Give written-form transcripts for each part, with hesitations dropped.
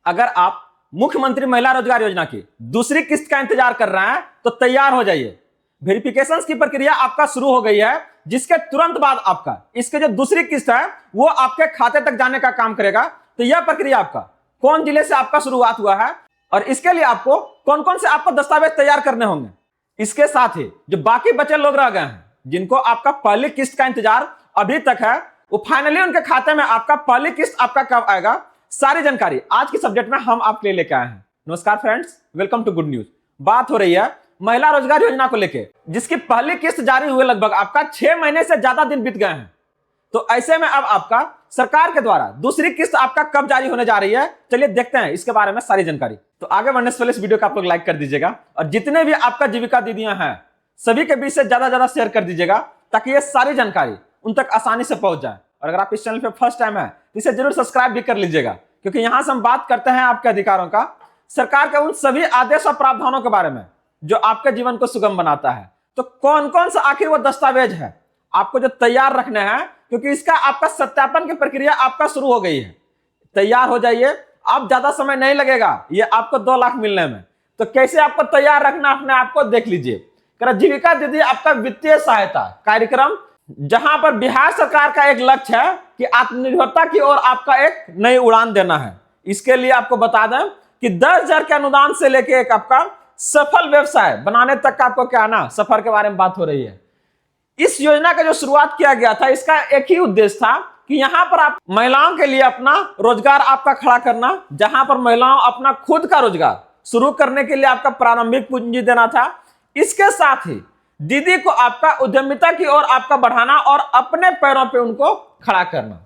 अगर आप मुख्यमंत्री महिला रोजगार योजना की दूसरी किस्त का इंतजार कर रहे हैं तो तैयार हो जाइए। वेरिफिकेशन की प्रक्रिया आपका शुरू हो गई है, जिसके तुरंत बाद आपका इसके जो दूसरी किस्त है वो आपके खाते तक जाने का काम करेगा। तो यह प्रक्रिया आपका कौन जिले से आपका शुरुआत हुआ है और इसके लिए आपको कौन कौन से आपको दस्तावेज तैयार करने होंगे। इसके साथ ही जो बाकी बचे लोग रह गए हैं जिनको आपका पहली किस्त का इंतजार अभी तक है, वो फाइनली उनके खाते में आपका पहली किस्त आपका कब आएगा, सारी जानकारी आज की सब्जेक्ट में हम आपके लिए लेकर आए हैं। नमस्कार friends, welcome to good news. बात हो रही है महिला रोजगार योजना को लेकर, जिसकी पहली किस्त जारी हुए लगभग आपका 6 महीने से ज्यादा दिन बीत गए हैं। तो ऐसे में अब आपका सरकार के द्वारा दूसरी किस्त आपका कब जारी होने जा रही है, चलिए देखते हैं इसके बारे में सारी जानकारी। तो आगे बढ़ने से पहले इस वीडियो को आप लोग लाइक कर दीजिएगा और जितने भी आपका जीविका दीदियां हैं सभी के बीच से ज्यादा शेयर कर दीजिएगा ताकि ये सारी जानकारी उन तक आसानी से पहुंच जाए। और अगर आप इस चैनल पे फर्स्ट टाइम है तो इसे जरूर सब्सक्राइब भी कर लीजिएगा, क्योंकि यहां से हम बात करते हैं आपके अधिकारों का, सरकार के उन सभी आदेश और प्रावधानों के बारे में जो आपके जीवन को सुगम बनाता है। तो कौन कौन सा आखिर वो दस्तावेज है आपको जो तैयार रखने हैं, क्योंकि इसका आपका सत्यापन की प्रक्रिया आपका शुरू हो गई है। तैयार हो जाइए, अब ज्यादा समय नहीं लगेगा ये आपको 2 लाख मिलने में। तो कैसे आपको तैयार रखना अपने आप को देख लीजिए। जीविका दीदी आपका वित्तीय सहायता कार्यक्रम, जहां पर बिहार सरकार का एक लक्ष्य है कि आत्मनिर्भरता की ओर आपका एक नई उड़ान देना है। इसके लिए आपको बता दें कि 10,000 के अनुदान से लेके एक आपका सफल व्यवसाय बनाने तक का आपको क्या ना सफर के बारे में बात हो रही है। इस योजना का जो शुरुआत किया गया था, इसका एक ही उद्देश्य था कि यहां पर आप महिलाओं के लिए अपना रोजगार आपका खड़ा करना, जहां पर महिलाओं अपना खुद का रोजगार शुरू करने के लिए आपका प्रारंभिक पूंजी देना था। इसके साथ ही दीदी को आपका उद्यमिता की ओर आपका बढ़ाना और अपने पैरों पे उनको खड़ा करना।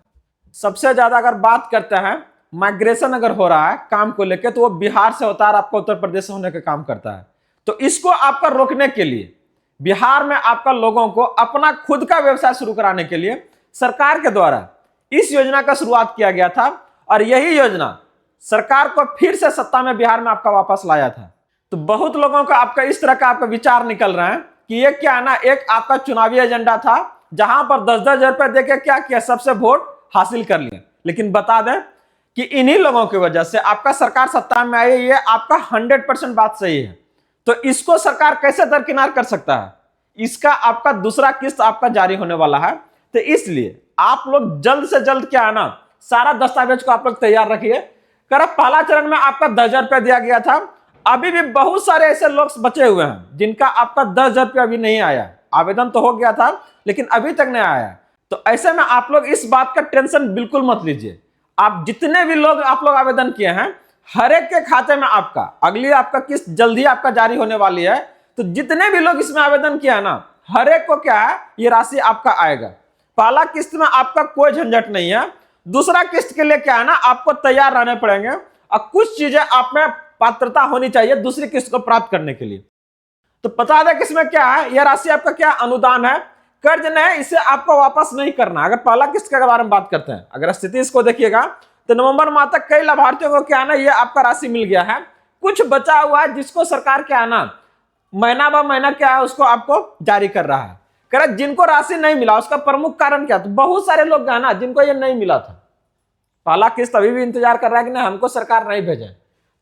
सबसे ज्यादा अगर बात करते हैं माइग्रेशन अगर हो रहा है काम को लेकर, तो वो बिहार से होता है, आपका उत्तर प्रदेश से होने का काम करता है। तो इसको आपका रोकने के लिए बिहार में आपका लोगों को अपना खुद का व्यवसाय शुरू कराने के लिए सरकार के द्वारा इस योजना का शुरुआत किया गया था। और यही योजना सरकार को फिर से सत्ता में बिहार में आपका वापस लाया था। तो बहुत लोगों का आपका इस तरह का आपका विचार निकल रहा है कि ये क्या ना एक आपका चुनावी एजेंडा था, जहां पर 10-10 हजार रुपए देके क्या किया, सबसे वोट हासिल कर लिया। लेकिन बता दें कि इन्हीं लोगों की वजह से आपका सरकार सत्ता में आई, ये आपका 100% बात सही है। तो इसको सरकार कैसे दरकिनार कर सकता है, इसका आपका दूसरा किस्त आपका जारी होने वाला है। तो इसलिए आप लोग जल्द से जल्द क्या है ना सारा दस्तावेज को आप लोग तैयार रखिए। पहला चरण में आपका 10,000 रुपया दिया गया था, अभी भी बहुत सारे ऐसे लोग बचे हुए हैं जिनका आपका 10,000 रुपया अभी नहीं आया। आवेदन तो हो गया था लेकिन अभी तक नहीं आया। तो ऐसे में आप लोग इस बात का टेंशन बिल्कुल मत लीजिए। आप जितने भी लोग आप लोग आवेदन किए हैं, हर एक के खाते में आपका अगली आपका किस्त जल्द ही आपका जारी होने वाली है। तो जितने भी लोग इसमें आवेदन किया है ना, हर एक को क्या है ये राशि आपका आएगा। पहला किस्त में आपका कोई झंझट नहीं है। दूसरा किस्त के लिए क्या है ना आपको तैयार रहने पड़ेंगे और कुछ चीजें आप में पात्रता होनी चाहिए दूसरी किस्त को प्राप्त करने के लिए। तो बता दें किसमें क्या है, यह राशि आपका क्या अनुदान है, कर्ज नहीं, इसे आपको वापस नहीं करना। अगर पहला किस्त के बारे में बात करते हैं, अगर स्थिति इसको देखिएगा तो नवंबर माह तक कई लाभार्थियों को क्या है ना ये आपका राशि मिल गया है। कुछ बचा हुआ है जिसको सरकार क्या है ना महीना ब महीना क्या है उसको आपको जारी कर रहा है। जिनको राशि नहीं मिला उसका प्रमुख कारण क्या था, बहुत सारे लोग है ना जिनको ये नहीं मिला था। पहला किस्त अभी भी इंतजार कर रहा है कि नहीं हमको सरकार नहीं भेजे,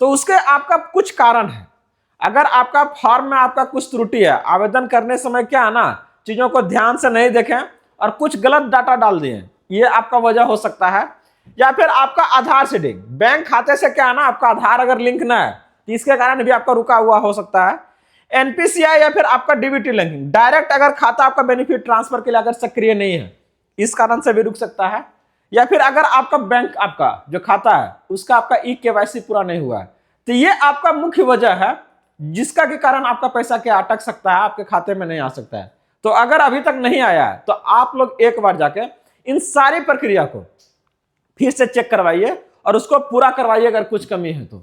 तो उसके आपका कुछ कारण है। अगर आपका फॉर्म में आपका कुछ त्रुटि है, आवेदन करने समय क्या है ना चीजों को ध्यान से नहीं देखें और कुछ गलत डाटा डाल दिए, ये आपका वजह हो सकता है। या फिर आपका आधार सीडिंग बैंक खाते से क्या है ना आपका आधार अगर लिंक ना है तो इसके कारण भी आपका रुका हुआ हो सकता है। एनपीसीआई या फिर आपका डीबीटी लिंकिंग डायरेक्ट अगर खाता आपका बेनिफिट ट्रांसफर के लिए अगर सक्रिय नहीं है, इस कारण से भी रुक सकता है। या फिर अगर आपका बैंक आपका जो खाता है उसका आपका ई-केवाईसी पूरा नहीं हुआ है, तो ये आपका मुख्य वजह है जिसका के कारण आपका पैसा क्या अटक सकता है, आपके खाते में नहीं आ सकता है। तो अगर अभी तक नहीं आया है तो आप लोग एक बार जाके इन सारी प्रक्रिया को फिर से चेक करवाइए और उसको पूरा करवाइए अगर कुछ कमी है तो।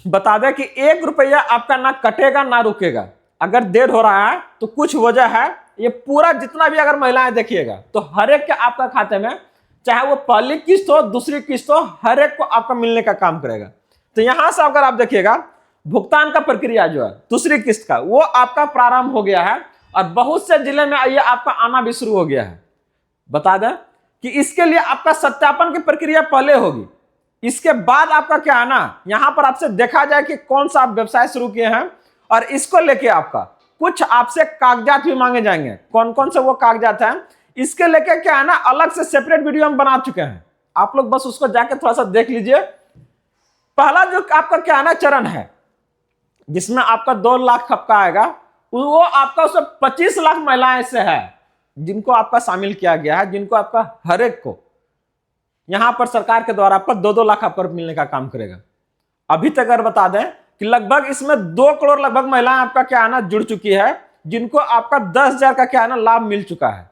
बता दें कि 1 रुपया आपका ना कटेगा ना रुकेगा। अगर देर हो रहा है तो कुछ वजह है, ये पूरा जितना भी अगर महिलाएं देखिएगा तो हर एक के आपका खाते में चाहे वो पहली किस्त हो दूसरी किस्त हो, हर एक को आपका मिलने का काम करेगा। तो यहां से अगर आप देखिएगा भुगतान का प्रक्रिया जो है दूसरी किस्त का वो आपका प्रारंभ हो गया है और बहुत से जिले में ये आपका आना भी शुरू हो गया है। बता दें कि इसके लिए आपका सत्यापन की प्रक्रिया पहले होगी। इसके बाद आपका क्या है ना, यहां पर आपसे देखा जाए कि कौन सा आप व्यवसाय शुरू किए हैं, और इसको लेके आपका कुछ आपसे कागजात भी मांगे जाएंगे। कौन कौन से वो कागजात हैं, इसके लेके क्या है ना, अलग से सेपरेट वीडियो हम बना चुके हैं, आप लोग बस उसको जाके थोड़ा सा देख लीजिए। पहला जो आपका क्या है ना चरण है, जिसमें आपका 2 लाख आपका आएगा, वो आपका उसमें 25 लाख महिलाएं से है जिनको आपका शामिल किया गया है, जिनको आपका हर एक को यहां पर सरकार के द्वारा आपका 2-2 लाख आपको मिलने का काम करेगा। अभी तक अगर बता दें कि लगभग इसमें 2 करोड़ लगभग महिलाएं आपका क्या है ना जुड़ चुकी है, जिनको आपका 10,000 का क्या है ना लाभ मिल चुका है।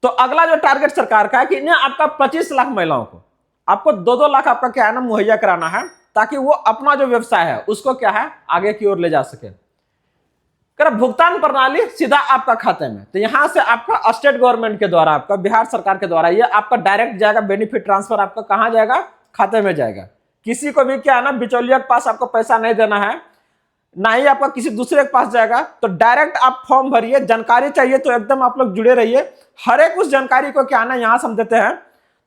तो अगला जो टारगेट सरकार का है कि इन्हें आपका 25 लाख महिलाओं को आपको 2-2 लाख आपका क्या है ना मुहैया कराना है, ताकि वो अपना जो व्यवसाय है उसको क्या है आगे की ओर ले जा सके। कर भुगतान प्रणाली सीधा आपका खाते में, तो यहां से आपका स्टेट गवर्नमेंट के द्वारा, आपका बिहार सरकार के द्वारा ये आपका डायरेक्ट जाएगा, बेनिफिट ट्रांसफर आपका कहां जाएगा, खाते में जाएगा। किसी को भी क्या है ना बिचौलिया के पास आपको पैसा नहीं देना है, ना ही आपका किसी दूसरे के पास जाएगा। तो डायरेक्ट आप फॉर्म भरिए, जानकारी चाहिए तो एकदम आप लोग जुड़े रहिए, हर एक उस जानकारी को क्या है ना यहां से हम देते हैं।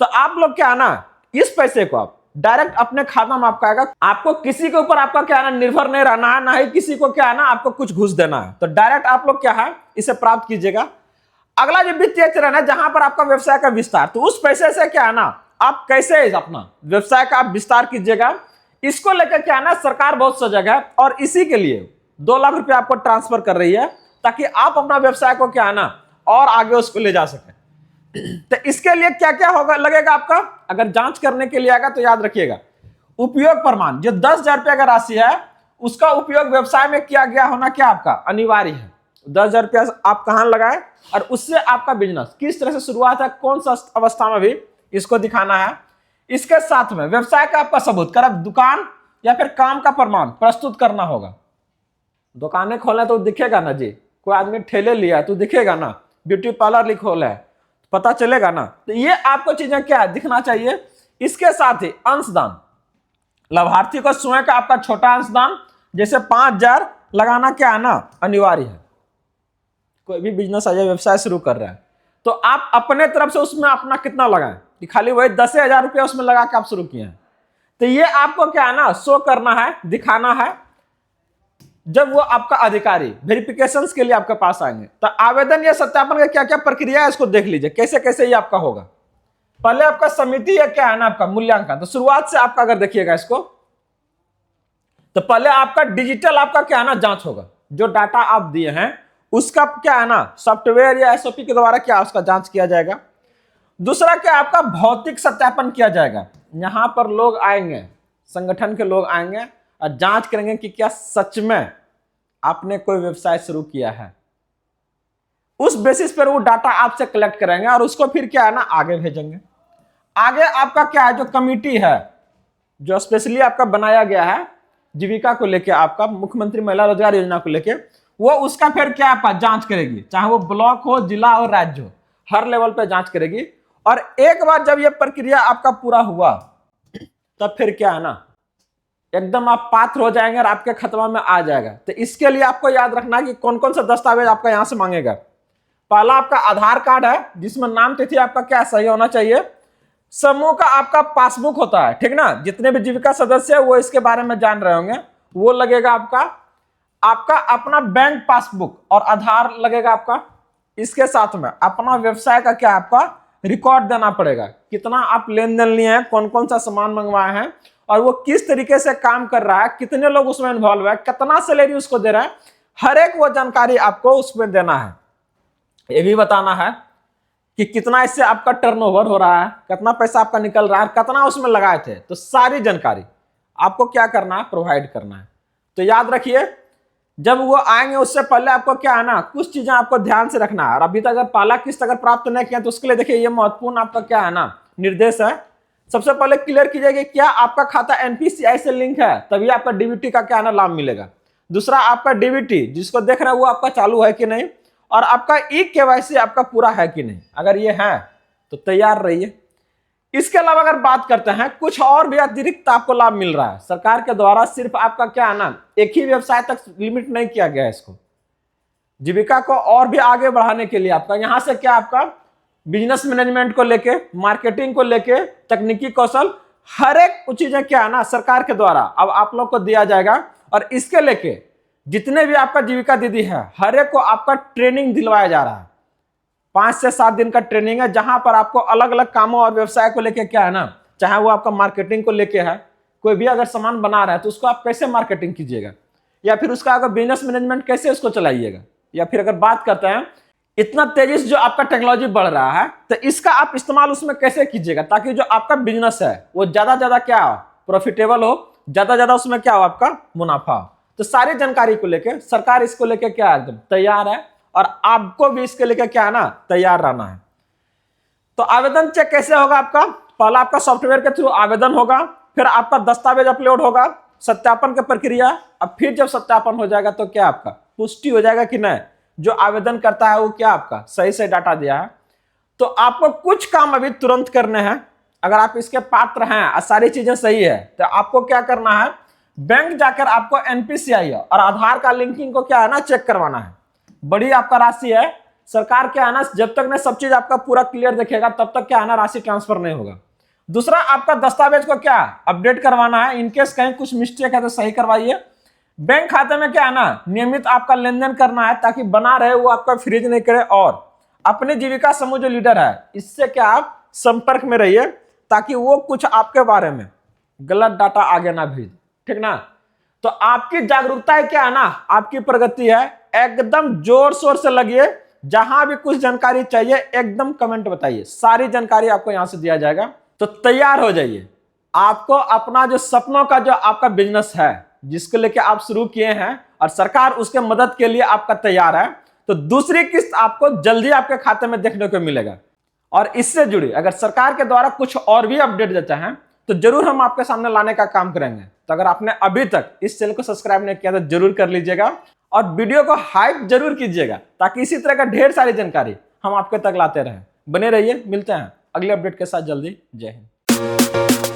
तो आप लोग क्या है ना इस पैसे को आप डायरेक्ट अपने खाता में आपका आएगा, आपको किसी के ऊपर आपका क्या है ना निर्भर नहीं रहना है, ना ही किसी को क्या है ना आपको कुछ घूस देना है। तो डायरेक्ट आप लोग क्या है इसे प्राप्त कीजिएगा। अगला जो वित्तीय चरण है जहां पर आपका व्यवसाय का विस्तार, तो उस पैसे से क्या है ना आप कैसे अपना व्यवसाय का आप विस्तार कीजिएगा, इसको लेकर क्या है ना सरकार बहुत सजग है, और इसी के लिए 2 लाख रुपए आपको ट्रांसफर कर रही है, ताकि आप अपना व्यवसाय को क्या है ना और आगे उसको ले जा सके। तो इसके लिए क्या क्या होगा लगेगा आपका, अगर जांच करने के लिए आएगा तो याद रखिएगा, उपयोग प्रमाण जो 10,000 रुपये का राशि है उसका उपयोग व्यवसाय में किया गया होना क्या आपका अनिवार्य है। 10,000 रुपया आप कहां लगाए और उससे आपका बिजनेस किस तरह से शुरुआत है, कौन सा अवस्था में भी इसको दिखाना है। इसके साथ में व्यवसाय का आपका सबूत कर दुकान या फिर काम का प्रमाण प्रस्तुत करना होगा। दुकानें खोले तो दिखेगा ना जी, कोई आदमी ठेले लिया तो दिखेगा ना, ब्यूटी पार्लर खोला है पता चलेगा ना। तो ये आपको चीजें क्या है दिखना चाहिए। इसके साथ ही अंशदान, लाभार्थी को स्वयं का आपका छोटा अंशदान जैसे 5,000 लगाना क्या है ना अनिवार्य है। कोई भी बिजनेस या व्यवसाय शुरू कर रहा है तो आप अपने तरफ से उसमें अपना कितना लगाएं, कि खाली वही 10,000 रुपया उसमें लगा के आप शुरू किए हैं। तो ये आपको क्या है ना शो करना है, दिखाना है। जब वो आपका अधिकारी वेरिफिकेशंस के लिए आपके पास आएंगे तो आवेदन या सत्यापन का क्या क्या प्रक्रिया है इसको देख लीजिए, कैसे कैसे ये आपका होगा। पहले आपका समिति या क्या है ना आपका मूल्यांकन, तो शुरुआत से आपका अगर देखिएगा इसको, तो पहले आपका डिजिटल आपका क्या है ना जांच होगा, जो डाटा आप दिए हैं उसका क्या है ना सॉफ्टवेयर या एसओपी के द्वारा क्या उसका जांच किया जाएगा। दूसरा क्या आपका भौतिक सत्यापन किया जाएगा, यहां पर लोग आएंगे, संगठन के लोग आएंगे और जांच करेंगे कि क्या सच में आपने कोई व्यवसाय शुरू किया है। उस बेसिस पर वो डाटा आपसे कलेक्ट करेंगे और उसको फिर क्या है ना आगे भेजेंगे। आगे आपका क्या है जो कमिटी है जो स्पेशली आपका बनाया गया है जीविका को लेके, आपका मुख्यमंत्री महिला रोजगार योजना को लेके, वो उसका फिर क्या आपका जांच करेगी, चाहे वो ब्लॉक हो, जिला और राज्य हो, हर लेवल पे जांच करेगी। और एक बार जब ये प्रक्रिया आपका पूरा हुआ तब फिर क्या है ना एकदम आप पात्र हो जाएंगे और आपके खतवा में आ जाएगा। तो इसके लिए आपको याद रखना कि कौन कौन सा दस्तावेज आपका यहां से मांगेगा। पहला आपका आधार कार्ड है जिसमें नाम तिथि आपका क्या सही होना चाहिए। समूह का आपका पासबुक होता है, ठीक ना, जितने भी जीविका सदस्य है वो इसके बारे में जान रहे होंगे, वो लगेगा आपका। आपका अपना बैंक पासबुक और आधार लगेगा आपका। इसके साथ में अपना व्यवसाय का क्या आपका रिकॉर्ड देना पड़ेगा, कितना आप लेन देन लिए हैं, कौन कौन सा सामान मंगवाए हैं और वो किस तरीके से काम कर रहा है, कितने लोग उसमें इन्वॉल्व है, कितना सैलरी उसको दे रहा है, हर एक वो जानकारी आपको उसमें देना है। ये भी बताना है कि कितना इससे आपका टर्नओवर हो रहा है, कितना पैसा आपका निकल रहा है, कितना उसमें लगाए थे, तो सारी जानकारी आपको क्या करना है प्रोवाइड करना है। तो याद रखिए जब वो आएंगे उससे पहले आपको क्या है ना कुछ चीजें आपको ध्यान से रखना है। और अभी तक अगर पहला किस्त अगर प्राप्त नहीं किया तो उसके लिए देखिए ये महत्वपूर्ण आपका क्या है ना निर्देश है। सबसे पहले क्लियर कीजिए कि क्या आपका खाता एनपीसीआई से लिंक है, तभी आपका डीबीटी का क्या है ना लाभ मिलेगा। दूसरा आपका डीबीटी जिसको देख रहे हैं वो आपका चालू है कि नहीं, और आपका ई केवाईसी आपका पूरा है कि नहीं। अगर ये है तो तैयार रहिए। इसके अलावा अगर बात करते हैं कुछ और भी अतिरिक्त आपको लाभ मिल रहा है सरकार के द्वारा। सिर्फ आपका क्या है ना एक ही व्यवसाय तक लिमिट नहीं किया गया है इसको, जीविका को और भी आगे बढ़ाने के लिए आपका यहां से क्या आपका बिजनेस मैनेजमेंट को लेके, मार्केटिंग को लेके, तकनीकी कौशल, हर एक चीजें क्या है ना सरकार के द्वारा अब आप लोग को दिया जाएगा। और इसके लेके जितने भी आपका जीविका दीदी है हर एक को आपका ट्रेनिंग दिलवाया जा रहा है। 5 से 7 दिन का ट्रेनिंग है जहां पर आपको अलग अलग कामों और व्यवसाय को लेके क्या है ना, चाहे वो आपका मार्केटिंग को लेके है, कोई भी अगर सामान बना रहा है तो उसको आप कैसे मार्केटिंग कीजिएगा, या फिर उसका अगर बिजनेस मैनेजमेंट कैसे उसको चलाइएगा, या फिर अगर बात करते हैं इतना तेजी से जो आपका टेक्नोलॉजी बढ़ रहा है तो इसका आप इस्तेमाल उसमें कैसे कीजिएगा ताकि जो आपका बिजनेस है वो ज्यादा क्या हो, प्रॉफिटेबल हो, ज्यादा उसमें क्या हो आपका मुनाफा हो। तो सारी जानकारी को लेकर सरकार इसको लेकर क्या एकदम तैयार है और आपको भी इसके लेकर क्या है ना तैयार रहना है। तो आवेदन चेक कैसे होगा आपका, पहला आपका सॉफ्टवेयर के थ्रू आवेदन होगा, फिर आपका दस्तावेज अपलोड होगा, सत्यापन की प्रक्रिया। अब फिर जब सत्यापन हो जाएगा तो क्या आपका पुष्टि हो जाएगा कि नहीं जो आवेदन करता है वो क्या आपका सही से डाटा दिया है। तो आपको कुछ काम अभी तुरंत करने हैं। अगर आप इसके पात्र हैं और सारी चीजें सही है तो आपको क्या करना है, बैंक जाकर आपको एनपीसीआई और आधार का लिंकिंग को क्या है ना चेक करवाना है। बड़ी आपका राशि है, सरकार क्या है ना जब तक ने सब चीज आपका पूरा क्लियर देखेगा तब तक क्या है ना राशि ट्रांसफर नहीं होगा। दूसरा आपका दस्तावेज को क्या अपडेट करवाना है, इनकेस कहीं कुछ मिस्टेक है तो सही करवाइए। बैंक खाते में क्या है ना नियमित आपका लेन देन करना है ताकि बना रहे वो आपका फ्रीज नहीं करे। और अपने जीविका समूह जो लीडर है इससे क्या आप संपर्क में रहिए ताकि वो कुछ आपके बारे में गलत डाटा आगे ना भेज, ठीक ना। तो आपकी जागरूकता है क्या है ना आपकी प्रगति है, एकदम जोर शोर से लगिए। जहां भी कुछ जानकारी चाहिए एकदम कमेंट बताइए, सारी जानकारी आपको यहां से दिया जाएगा। तो तैयार हो जाइए, आपको अपना जो सपनों का जो आपका बिजनेस है जिसको लेके आप शुरू किए हैं और सरकार उसके मदद के लिए आपका तैयार है, तो दूसरी किस्त आपको जल्दी आपके खाते में देखने को मिलेगा। और इससे जुड़ी अगर सरकार के द्वारा कुछ और भी अपडेट देते हैं तो जरूर हम आपके सामने लाने का काम करेंगे। तो अगर आपने अभी तक इस चैनल को सब्सक्राइब नहीं किया तो जरूर कर लीजिएगा और वीडियो को हाइप जरूर कीजिएगा ताकि इसी तरह का ढेर सारी जानकारी हम आपके तक लाते रहें। बने रहिए, मिलते हैं अगले अपडेट के साथ जल्दी। जय हिंद।